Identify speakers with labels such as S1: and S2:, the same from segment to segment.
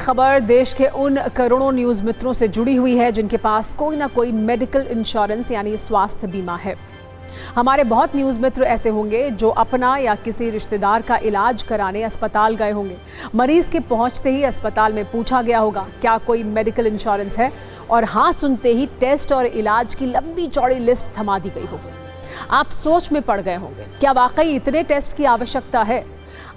S1: खबर देश के उन करोड़ों न्यूज मित्रों से जुड़ी हुई है जिनके पास कोई ना कोई मेडिकल इंश्योरेंस यानी स्वास्थ्य बीमा है। हमारे बहुत न्यूज मित्र ऐसे होंगे जो अपना या किसी रिश्तेदार का इलाज कराने अस्पताल गए होंगे। मरीज के पहुंचते ही अस्पताल में पूछा गया होगा क्या कोई मेडिकल इंश्योरेंस है, और हाँ सुनते ही टेस्ट और इलाज की लंबी चौड़ी लिस्ट थमा दी गई होगी। आप सोच में पड़ गए होंगे, क्या वाकई इतने टेस्ट की आवश्यकता है?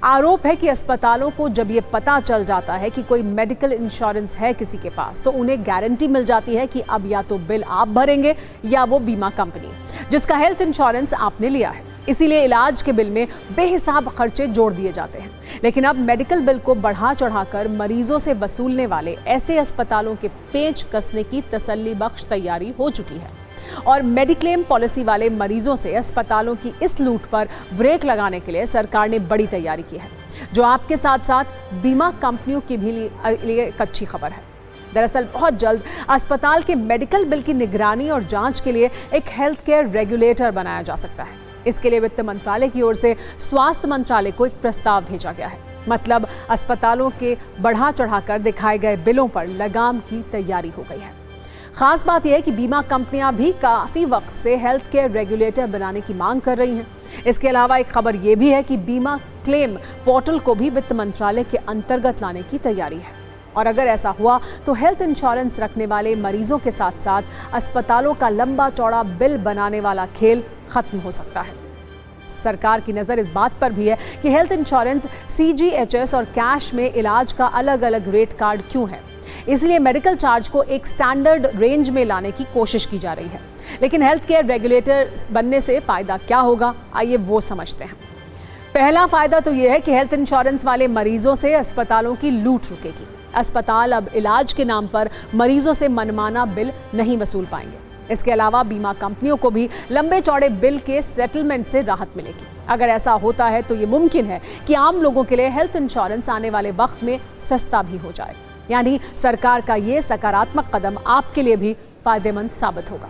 S1: आरोप है कि अस्पतालों को जब ये पता चल जाता है कि कोई मेडिकल इंश्योरेंस है किसी के पास, तो उन्हें गारंटी मिल जाती है कि अब या तो बिल आप भरेंगे या वो बीमा कंपनी जिसका हेल्थ इंश्योरेंस आपने लिया है। इसीलिए इलाज के बिल में बेहिसाब खर्चे जोड़ दिए जाते हैं। लेकिन अब मेडिकल बिल को बढ़ा चढ़ाकर मरीजों से वसूलने वाले ऐसे अस्पतालों के पेंच कसने की तसल्ली बख्श तैयारी हो चुकी है, और मेडिक्लेम पॉलिसी वाले मरीजों से अस्पतालों की इस लूट पर ब्रेक लगाने के लिए सरकार ने बड़ी तैयारी की है, जो आपके साथ साथ बीमा कंपनियों की भी लिए एक अच्छी खबर है। दरअसल बहुत जल्द अस्पताल के मेडिकल बिल की निगरानी और जांच के लिए एक हेल्थ केयर रेगुलेटर बनाया जा सकता है। इसके लिए वित्त मंत्रालय की ओर से स्वास्थ्य मंत्रालय को एक प्रस्ताव भेजा गया है। मतलब अस्पतालों के बढ़ा चढ़ाकर दिखाए गए बिलों पर लगाम की तैयारी हो गई है। खास बात यह है कि बीमा कंपनियां भी काफी वक्त से हेल्थ केयर रेगुलेटर बनाने की मांग कर रही हैं। इसके अलावा एक खबर यह भी है कि बीमा क्लेम पोर्टल को भी वित्त मंत्रालय के अंतर्गत लाने की तैयारी है, और अगर ऐसा हुआ तो हेल्थ इंश्योरेंस रखने वाले मरीजों के साथ साथ अस्पतालों का लंबा चौड़ा बिल बनाने वाला खेल खत्म हो सकता है। सरकार की नजर इस बात पर भी है कि हेल्थ इंश्योरेंस, CGHS और कैश में इलाज का अलग अलग रेट कार्ड क्यों है। इसलिए मेडिकल चार्ज को एक स्टैंडर्ड रेंज में लाने की कोशिश की जा रही है। लेकिन हेल्थ केयर रेगुलेटर बनने से फायदा क्या होगा, आइए वो समझते हैं। पहला फायदा तो यह है कि हेल्थ इंश्योरेंस वाले मरीजों से अस्पतालों की लूट रुकेगी। अस्पताल अब इलाज के नाम पर मरीजों से मनमाना बिल नहीं वसूल पाएंगे। इसके अलावा बीमा कंपनियों को भी लंबे चौड़े बिल के सेटलमेंट से राहत मिलेगी। अगर ऐसा होता है तो ये मुमकिन है कि आम लोगों के लिए हेल्थ इंश्योरेंस आने वाले वक्त में सस्ता भी हो जाए। यानी सरकार का ये सकारात्मक कदम आपके लिए भी फायदेमंद साबित होगा।